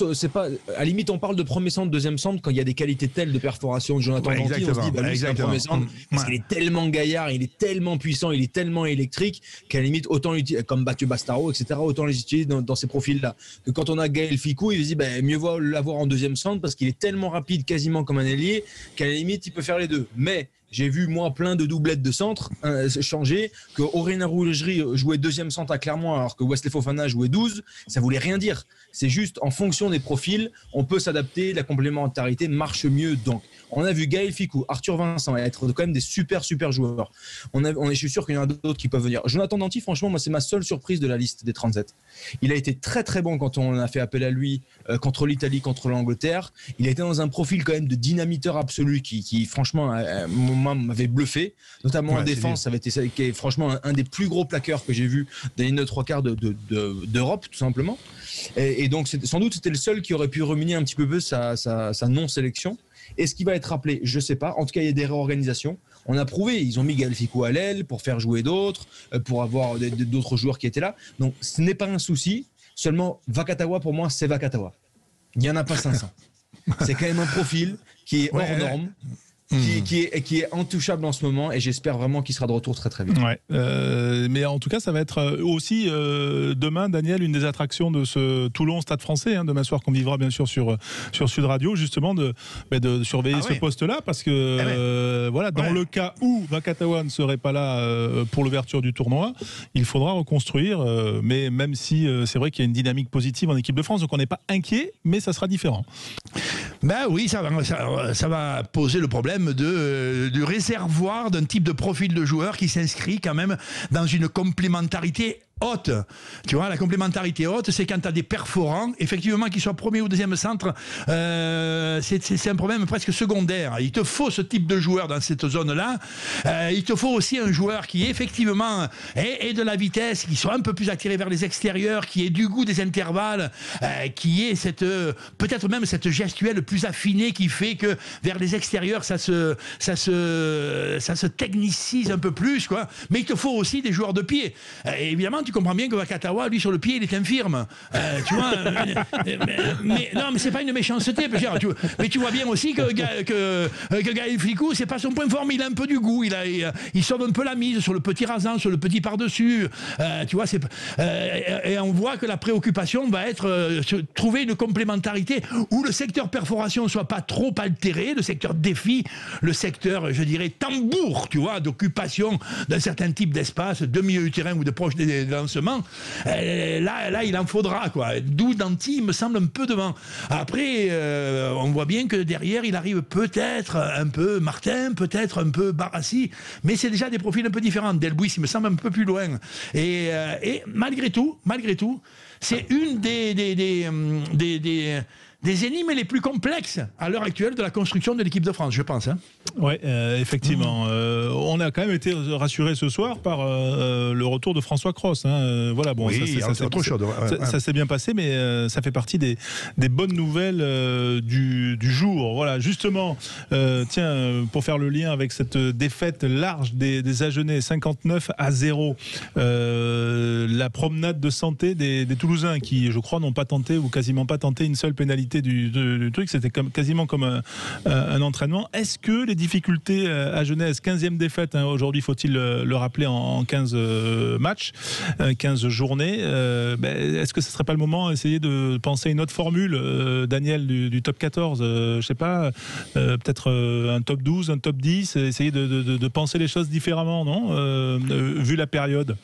à la limite on parle de premier centre, deuxième centre quand il y a des qualités telles de perforation de Jonathan Danty, on se dit c'est un premier centre, parce qu'il est tellement gaillard, il est tellement puissant, il est tellement électrique qu'à la limite autant l'utiliser comme Mathieu Bastaro, etc. Autant les utiliser dans ces profils-là. Que quand on a Gaël Ficou, il se dit mieux vaut l'avoir en deuxième centre parce qu'il est tellement rapide, quasiment comme un ailier, qu'à la limite il peut faire les deux. Mais j'ai vu moi plein de doublettes de centre changer, que Aurélien Rougerie jouait deuxième centre à Clermont alors que Wesley Fofana jouait 12, ça voulait rien dire. C'est juste en fonction des profils, on peut s'adapter, la complémentarité marche mieux. Donc on a vu Gaël Ficou, Arthur Vincent être quand même des super joueurs. Je suis sûr qu'il y en a d'autres qui peuvent venir. Jonathan Danty, franchement, moi c'est ma seule surprise de la liste des 37. Il a été très bon quand on a fait appel à lui contre l'Italie, contre l'Angleterre. Il a été dans un profil quand même de dynamiteur absolu qui franchement m'avait bluffé, notamment en défense. Ça avait été qui est franchement un des plus gros plaqueurs que j'ai vu dans les 3/4 d'Europe, tout simplement. Et donc sans doute c'était le seul qui aurait pu reminer un petit peu sa non-sélection. Est-ce qu'il va être rappelé? Je ne sais pas. En tout cas, il y a des réorganisations. On a prouvé. Ils ont mis Gaël Ficou à l'aile pour faire jouer d'autres, pour avoir d'autres joueurs qui étaient là. Donc, ce n'est pas un souci. Seulement, Vakatawa, pour moi, c'est Vakatawa. Il n'y en a pas 500. C'est quand même un profil qui est hors norme. qui est intouchable en ce moment, et j'espère vraiment qu'il sera de retour très très vite. Ouais. Mais en tout cas, ça va être aussi demain, Daniel, une des attractions de ce Toulon Stade Français, demain soir, qu'on vivra bien sûr sur Sud Radio, justement de surveiller ce poste-là, parce que voilà, dans le cas où Vakatawa ne serait pas là pour l'ouverture du tournoi, il faudra reconstruire. Mais même si c'est vrai qu'il y a une dynamique positive en équipe de France, donc on n'est pas inquiet, mais ça sera différent. Ben oui, ça va poser le problème du réservoir d'un type de profil de joueur qui s'inscrit quand même dans une complémentarité haute. Tu vois, la complémentarité haute, c'est quand tu as des perforants, effectivement, qu'ils soient premier ou deuxième centre, c'est un problème presque secondaire. Il te faut ce type de joueur dans cette zone-là. Il te faut aussi un joueur qui, effectivement, ait de la vitesse, qui soit un peu plus attiré vers les extérieurs, qui ait du goût des intervalles, qui ait peut-être même cette gestuelle plus affinée qui fait que vers les extérieurs, ça se technicise un peu plus, quoi. Mais il te faut aussi des joueurs de pied. Évidemment, tu comprends bien que Vakatawa, lui, sur le pied, il est infirme. Tu vois, mais non, mais c'est pas une méchanceté. Mais tu vois bien aussi que Gaël Fickou, c'est pas son point fort, mais il a un peu du goût. Il sauve un peu la mise sur le petit rasant, sur le petit par-dessus. Tu vois, et on voit que la préoccupation va être trouver une complémentarité où le secteur perforation soit pas trop altéré, le secteur défi, le secteur, je dirais, tambour, tu vois, d'occupation d'un certain type d'espace, de milieu du terrain ou de proche des lancements. Là, il en faudra, quoi. D'où Danty, il me semble, un peu devant. Après, on voit bien que derrière, il arrive peut-être un peu Martin, peut-être un peu Barassi, mais c'est déjà des profils un peu différents. Delbuis, il me semble un peu plus loin. Et malgré tout, c'est une des énigmes les plus complexes à l'heure actuelle de la construction de l'équipe de France, je pense. Oui, effectivement. On a quand même été rassurés ce soir par le retour de François Cros. Voilà, bon, oui, c'est autre chose. Ça s'est bien passé, mais ça fait partie des bonnes nouvelles du jour. Voilà, justement, tiens, pour faire le lien avec cette défaite large des Agenais, 59-0, la promenade de santé des Toulousains qui, je crois, n'ont pas tenté ou quasiment pas tenté une seule pénalité du truc, c'était quasiment comme un entraînement. Est-ce que les difficultés à Genève, 15e défaite, aujourd'hui faut-il le rappeler en 15 matchs, 15 journées, est-ce que ce ne serait pas le moment d'essayer de penser une autre formule, Daniel, du top 14, je sais pas, peut-être un top 12, un top 10, essayer de penser les choses différemment, non, vu la période?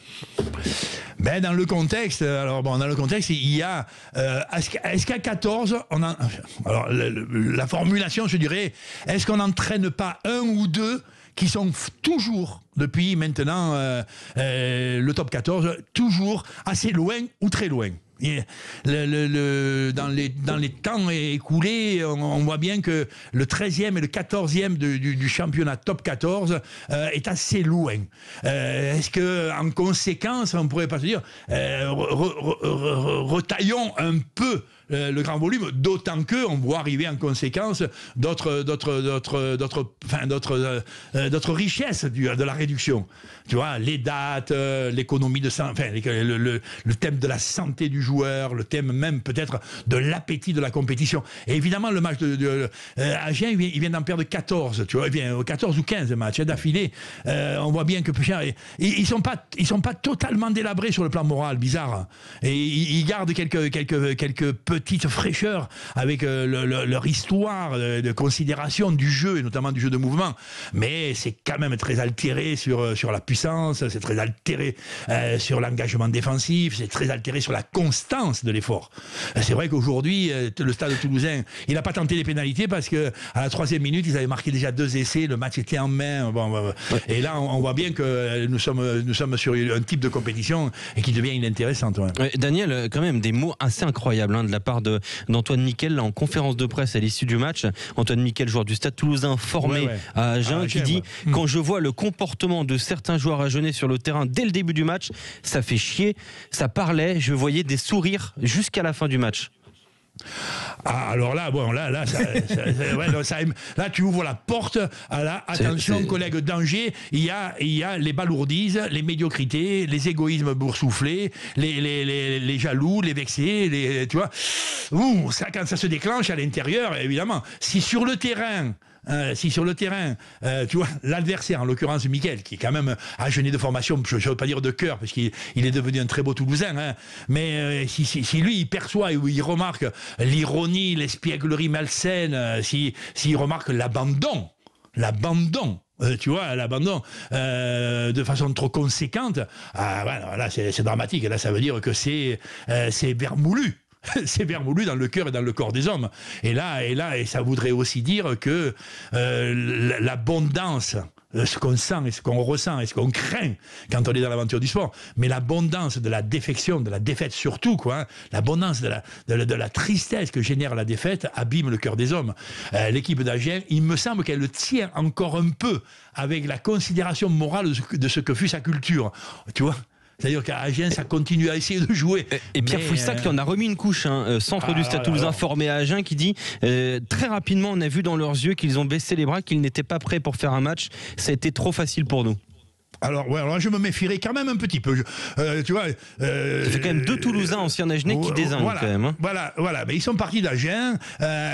Dans le contexte, dans le contexte, il y a est-ce qu'à 14, alors la formulation, je dirais, est-ce qu'on n'entraîne pas un ou deux qui sont toujours, depuis maintenant le top 14, toujours assez loin ou très loin? Dans les temps écoulés, on voit bien que le 13e et le 14e du championnat top 14 est assez loin. Est-ce qu'en conséquence, on ne pourrait pas se dire retaillons un peu le grand volume, d'autant qu'on voit arriver en conséquence d'autres richesses de la réduction. Tu vois, les dates, l'économie de le thème de la santé du joueur, le thème même peut-être de l'appétit de la compétition. Et évidemment, le match Agen, il vient d'en perdre 14, tu vois, 14 ou 15 matchs d'affilée. On voit bien que ils sont pas totalement délabrés sur le plan moral, bizarre. Et ils gardent quelques petites fraîcheurs avec leur histoire de considération du jeu, et notamment du jeu de mouvement. Mais c'est quand même très altéré sur la puissance, c'est très altéré sur l'engagement défensif, c'est très altéré sur la constance de l'effort. C'est vrai qu'aujourd'hui, le Stade toulousain, il n'a pas tenté les pénalités parce qu'à la 3e minute, ils avaient marqué déjà 2 essais, le match était en main. Et là, on voit bien que nous sommes sur un type de compétition et qui devient inintéressante. Daniel, quand même, des mots assez incroyables de la part d'Antoine Miquel en conférence de presse à l'issue du match. Antoine Miquel, joueur du Stade Toulousain formé à Agen, qui dit quand je vois le comportement de certains joueurs agenais sur le terrain dès le début du match, ça fait chier, ça parlait, je voyais des sourires jusqu'à la fin du match. Alors là, là, tu ouvres la porte à la attention, collègue, danger. Il y a les balourdises, les médiocrités, les égoïsmes boursouflés, les jaloux, les vexés, tu vois. Quand ça se déclenche à l'intérieur, évidemment, si sur le terrain si sur le terrain, tu vois, l'adversaire, en l'occurrence Mickaël, qui est quand même un jeune de formation, je ne veux pas dire de cœur, parce qu'il est devenu un très beau Toulousain, hein, mais si lui, il perçoit ou il remarque l'ironie, l'espièglerie malsaine, s'il remarque l'abandon, tu vois, l'abandon de façon trop conséquente, là c'est dramatique. Là, ça veut dire que c'est vermoulu. C'est vermoulu dans le cœur et dans le corps des hommes. Et ça voudrait aussi dire que l'abondance, ce qu'on sent et ce qu'on ressent et ce qu'on craint quand on est dans l'aventure du sport, mais l'abondance de la défection, de la défaite surtout, l'abondance de la tristesse que génère la défaite abîme le cœur des hommes. L'équipe d'Agen, il me semble qu'elle le tient encore un peu avec la considération morale de ce que fut sa culture. Tu vois ? C'est-à-dire qu'à Agen, ça continue à essayer de jouer. Et Pierre Fouissac qui en a remis une couche, centre du Stade Toulousain formé à Agen, qui dit très rapidement, on a vu dans leurs yeux qu'ils ont baissé les bras, qu'ils n'étaient pas prêts pour faire un match. Ça a été trop facile pour nous. Alors je me méfierais quand même un petit peu. Tu vois, c'est quand même deux Toulousains anciens Agenais qui désignent quand même. Hein. Voilà. Mais ils sont partis d'Agen.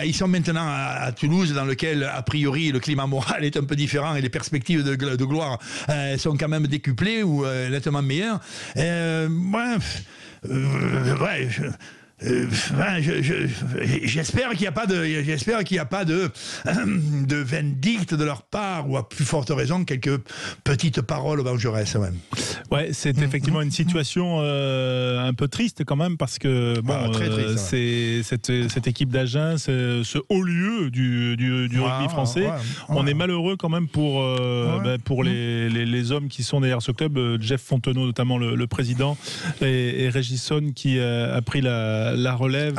Ils sont maintenant à Toulouse, dans lequel a priori le climat moral est un peu différent et les perspectives de gloire sont quand même décuplées ou nettement meilleures. J'espère qu'il n'y a pas de vindicte de leur part, ou à plus forte raison quelques petites paroles vengeresses même. Ouais, c'est effectivement une situation un peu triste quand même, parce que très triste, c'est cette équipe d'Agen, ce haut lieu du rugby français. On est malheureux quand même pour les hommes qui sont derrière ce club, Jeff Fontenot notamment le président, et Régisson qui a pris la relève,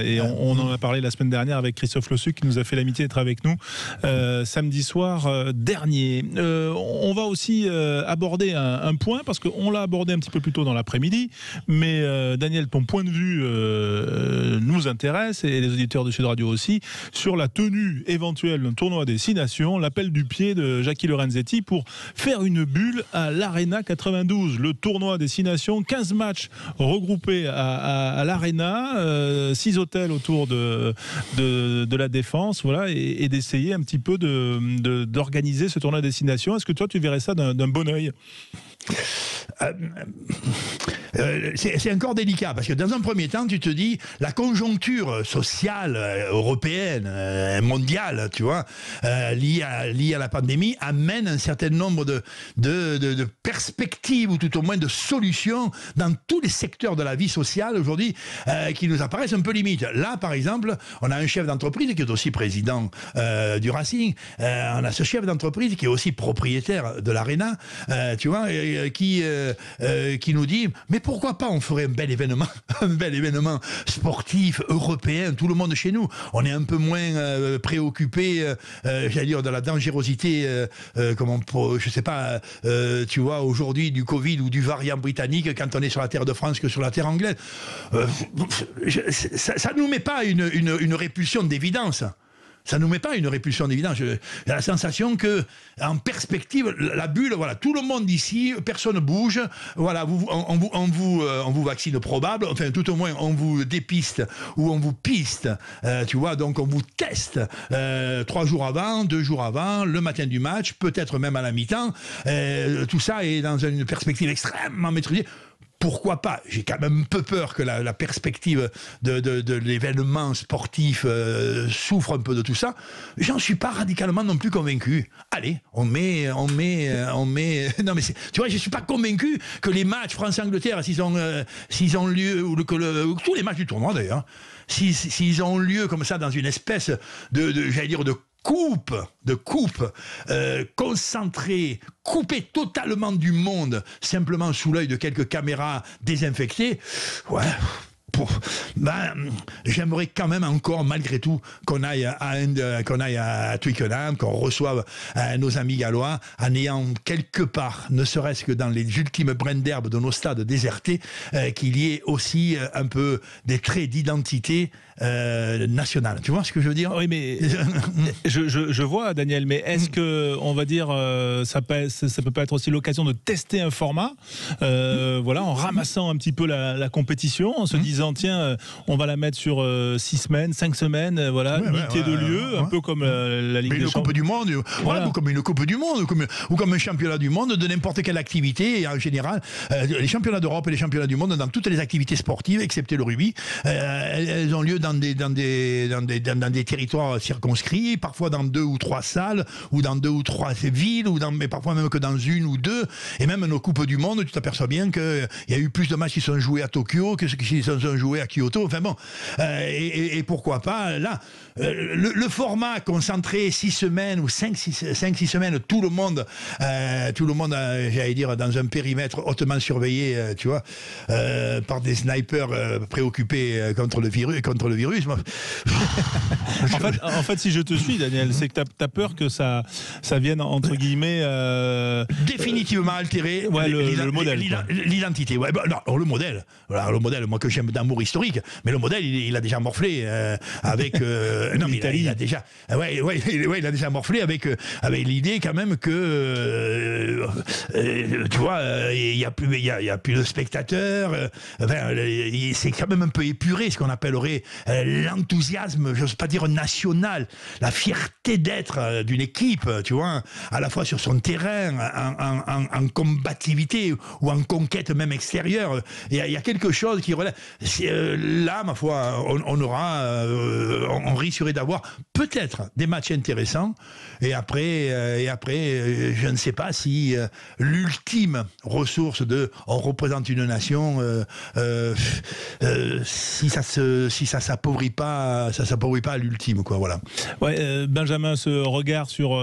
et on en a parlé la semaine dernière avec Christophe Lossuc, qui nous a fait l'amitié d'être avec nous samedi soir dernier. On va aussi aborder un point, parce qu'on l'a abordé un petit peu plus tôt dans l'après-midi, mais Daniel, ton point de vue nous intéresse, et les auditeurs de Sud Radio aussi, sur la tenue éventuelle d'un tournoi des 6 nations, l'appel du pied de Jackie Lorenzetti pour faire une bulle à l'Arena 92, le tournoi des 6 nations, 15 matchs regroupés à l'Arena, 6 hôtels autour de la Défense, et d'essayer un petit peu d'organiser ce tournoi des 6 nations. Est-ce que toi tu verrais ça d'un bon œil ? C'est encore délicat, parce que dans un premier temps tu te dis la conjoncture sociale européenne, mondiale, tu vois, liée à la pandémie amène un certain nombre de perspectives, ou tout au moins de solutions dans tous les secteurs de la vie sociale aujourd'hui qui nous apparaissent un peu limites. Là par exemple, on a un chef d'entreprise qui est aussi président du Racing, on a ce chef d'entreprise qui est aussi propriétaire de l'Arena, tu vois, qui nous dit mais pourquoi pas on ferait un bel événement sportif européen, tout le monde chez nous, on est un peu moins préoccupé j'allais dire de la dangerosité je sais pas, tu vois, aujourd'hui du Covid ou du variant britannique quand on est sur la terre de France que sur la terre anglaise. Ça nous met pas une répulsion d'évidence. Ça nous met pas une répulsion d'évidence. J'ai la sensation que, en perspective, la bulle, tout le monde ici, personne bouge. On vous vaccine probable. Enfin, tout au moins, on vous dépiste ou on vous piste. Tu vois, donc on vous teste 3 jours avant, 2 jours avant, le matin du match, peut-être même à la mi-temps. Tout ça est dans une perspective extrêmement maîtrisée. Pourquoi pas ? J'ai quand même un peu peur que la perspective de l'événement sportif souffre un peu de tout ça. J'en suis pas radicalement non plus convaincu. Allez, on met. Non mais tu vois, je suis pas convaincu que les matchs France-Angleterre, s'ils ont lieu, ou tous les matchs du tournoi d'ailleurs, s'ils ont lieu comme ça dans une espèce j'allais dire de coupe concentrée, coupée totalement du monde, simplement sous l'œil de quelques caméras désinfectées, j'aimerais quand même encore, malgré tout, qu'on aille à Twickenham, qu'on reçoive nos amis gallois, en ayant quelque part, ne serait-ce que dans les ultimes brins d'herbe de nos stades désertés, qu'il y ait aussi un peu des traits d'identité nationale. Tu vois ce que je veux dire ? Oui, mais je vois, Daniel, mais est-ce que, on va dire, ça peut pas être aussi l'occasion de tester un format, en ramassant un petit peu la compétition, en se disant disant tiens, on va la mettre sur 6 semaines, 5 semaines, voilà, unité de lieu, un peu comme la Ligue des Champions. Une Coupe du Monde, voilà, ou comme une Coupe du Monde, ou comme un championnat du monde de n'importe quelle activité. Et en général, les championnats d'Europe et les championnats du monde, dans toutes les activités sportives, excepté le rugby, elles ont lieu dans des territoires circonscrits, parfois dans 2 ou 3 salles, ou dans 2 ou 3 villes, mais parfois même que dans 1 ou 2. Et même nos Coupes du Monde, tu t'aperçois bien qu'il y a eu plus de matchs qui sont joués à Tokyo que ceux qui sont joués à Kyoto. Enfin bon, et pourquoi pas, là, le format concentré 6 semaines ou 5-6 semaines, tout le monde, j'allais dire, dans un périmètre hautement surveillé, tu vois, par des snipers préoccupés contre le virus. En fait, si je te suis, Daniel, c'est que tu as peur que ça vienne, entre guillemets... définitivement altérer le modèle. L'identité. Ouais, alors le modèle, moi que j'aime d'amour historique, mais le modèle, il a déjà morflé avec... non, mais il a déjà... il a déjà morflé avec l'idée quand même que... tu vois, il y a plus de spectateurs. C'est quand même un peu épuré, ce qu'on appellerait l'enthousiasme, j'ose pas dire national, la fierté d'être d'une équipe, tu vois, à la fois sur son terrain, en combativité ou en conquête même extérieure. Il y a quelque chose qui relève. Là, ma foi, on risquerait d'avoir peut-être des matchs intéressants. Et après, je ne sais pas si l'ultime ressource on représente une nation, si ça s'appauvrit pas à l'ultime, quoi. Voilà. Ouais, Benjamin, ce regard sur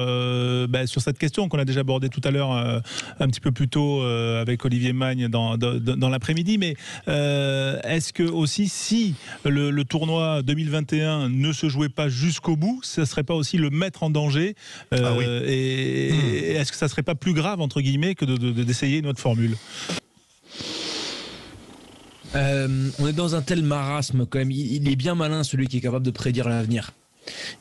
cette question qu'on a déjà abordée tout à l'heure, un petit peu plus tôt avec Olivier Magne dans l'après-midi, mais est-ce que aussi si le tournoi 2021 ne se jouait pas jusqu'au bout, ça serait pas aussi le mettre en danger et est-ce que ça serait pas plus grave entre guillemets que d'essayer une autre formule? On est dans un tel marasme quand même. Il est bien malin celui qui est capable de prédire l'avenir.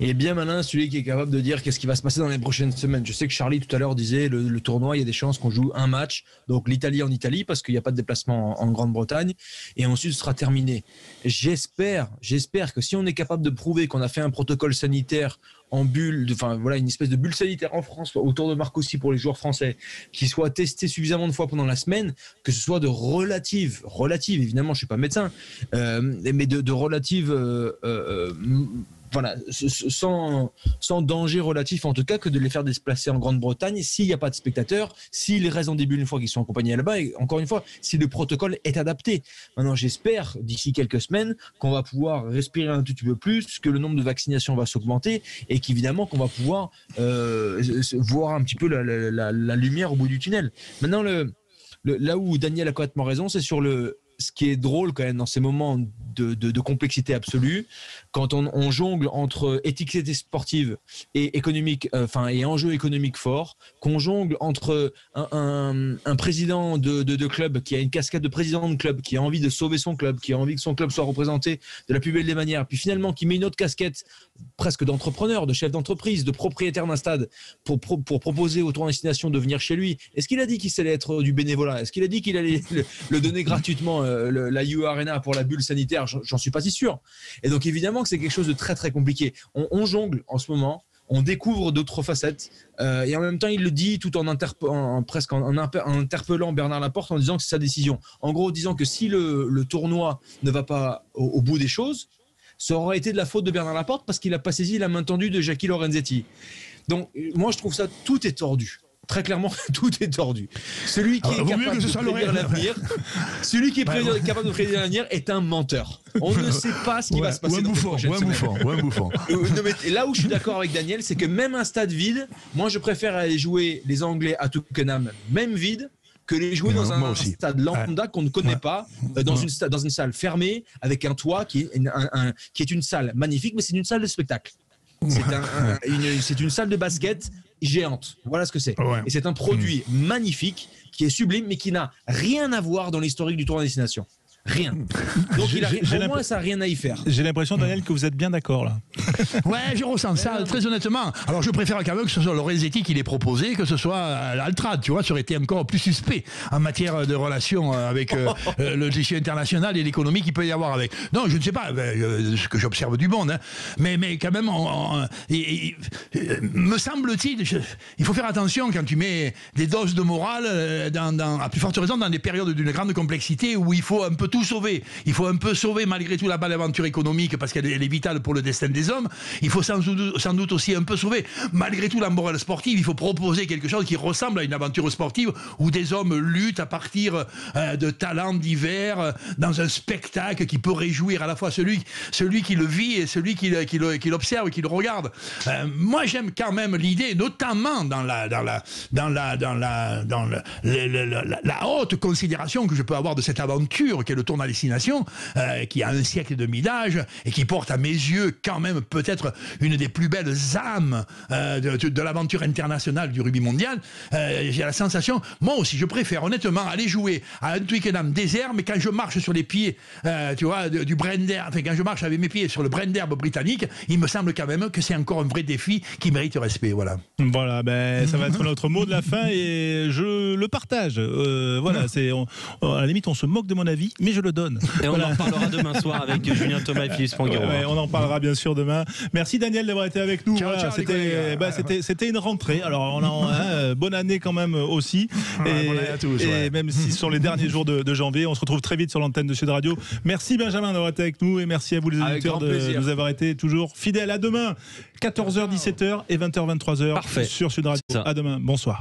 Il est bien malin celui qui est capable de dire qu'est-ce qui va se passer dans les prochaines semaines. Je sais que Charlie tout à l'heure disait le tournoi, il y a des chances qu'on joue un match, donc l'Italie en Italie parce qu'il n'y a pas de déplacement en Grande-Bretagne, et ensuite ce sera terminé. J'espère que si on est capable de prouver qu'on a fait un protocole sanitaire en bulle, une espèce de bulle sanitaire en France autour de Marcoussis pour les joueurs français, qui soit testé suffisamment de fois pendant la semaine, que ce soit de relative, évidemment je suis pas médecin, mais de relative sans danger relatif en tout cas, que de les faire déplacer en Grande-Bretagne s'il n'y a pas de spectateurs, s'ils restent en début une fois qu'ils sont accompagnés là-bas, et encore une fois, si le protocole est adapté. Maintenant, j'espère d'ici quelques semaines qu'on va pouvoir respirer un tout petit peu plus, que le nombre de vaccinations va s'augmenter et qu'évidemment qu'on va pouvoir voir un petit peu la lumière au bout du tunnel. Maintenant, là où Daniel a complètement raison, c'est sur ce qui est drôle quand même dans ces moments de complexité absolue, quand on jongle entre étiqueté sportive et économique, et enjeux économiques forts, qu'on jongle entre un président de club qui a une casquette de président de club, qui a envie de sauver son club, qui a envie que son club soit représenté de la plus belle des manières, puis finalement qui met une autre casquette presque d'entrepreneur, de chef d'entreprise, de propriétaire d'un stade pour proposer au tour destination de venir chez lui. Est-ce qu'il a dit qu'il allait être du bénévolat? Est-ce qu'il a dit qu'il allait le donner gratuitement, la U Arena pour la bulle sanitaire? J'en suis pas si sûr. Et donc évidemment que c'est quelque chose de très très compliqué. On jongle en ce moment, on découvre d'autres facettes, et en même temps il le dit tout en interpellant Bernard Laporte en disant que c'est sa décision. En gros, disant que si le tournoi ne va pas au bout des choses, ça aurait été de la faute de Bernard Laporte parce qu'il n'a pas saisi la main tendue de Jackie Lorenzetti. Donc moi je trouve ça, tout est tordu. Très clairement, tout est tordu. Celui qui est capable de prédire l'avenir, celui qui est capable de prédire l'avenir est un menteur. On ne sait pas ce qui va se passer dans les prochaines semaines. Là où je suis d'accord avec Daniel, c'est que même un stade vide, moi je préfère aller jouer les Anglais à Twickenham, même vide, que les jouer dans un stade lambda qu'on ne connaît pas, dans une salle fermée, avec un toit qui est une salle magnifique, mais c'est une salle de spectacle. C'est une salle de basket géante. Voilà ce que c'est. Ouais. Et c'est un produit magnifique, qui est sublime, mais qui n'a rien à voir dans l'historique du tournoi destination. Rien. Donc pour moi, ça n'a rien à y faire. J'ai l'impression, Daniel, que vous êtes bien d'accord là. Ouais, je ressens ça, très honnêtement. Alors je préfère quand même que ce soit Lorenzetti qui l'ait proposé, que ce soit Altrad, tu vois, ça aurait été encore plus suspect en matière de relations avec le tissu international et l'économie qu'il peut y avoir avec. Non, je ne sais pas, ce que j'observe du monde, hein. Mais quand même, me semble-t-il, il faut faire attention quand tu mets des doses de morale, à plus forte raison dans des périodes d'une grande complexité où il faut un peu tout sauver. Il faut un peu sauver malgré tout la belle aventure économique parce qu'elle est vitale pour le destin des hommes. Il faut sans doute aussi un peu sauver malgré tout la morale sportive. Il faut proposer quelque chose qui ressemble à une aventure sportive où des hommes luttent à partir de talents divers dans un spectacle qui peut réjouir à la fois celui qui le vit et celui qui l'observe, qui le regarde. Moi, j'aime quand même l'idée, notamment dans la haute considération que je peux avoir de cette aventure qu'est le Tour des Nations, qui a un siècle et demi d'âge et qui porte à mes yeux quand même peut-être une des plus belles âmes de l'aventure internationale du rugby mondial. J'ai la sensation, moi aussi, je préfère honnêtement aller jouer à un Twickenham désert, mais quand je marche sur les pieds, tu vois, du Brender, enfin quand je marche avec mes pieds sur le Brenderb britannique, il me semble quand même que c'est encore un vrai défi qui mérite respect. Voilà. Voilà, ça va être notre mot de la fin et je le partage. Voilà, à la limite, on se moque de mon avis, mais je le donne. Et on en parlera demain soir avec Julien Thomas et Philippe Spanghero. Ouais, on en parlera bien sûr demain. Merci Daniel d'avoir été avec nous. Ciao, voilà, ciao, c'était une rentrée. Alors, bonne année quand même aussi. Bonne année à tous. Et même si ce sont les derniers jours de janvier, on se retrouve très vite sur l'antenne de Sud Radio. Merci Benjamin d'avoir été avec nous et merci à vous les auditeurs de nous avoir été toujours fidèles. À demain, 14h, 17h et 20h, 23h sur Sud Radio. À demain. Bonsoir.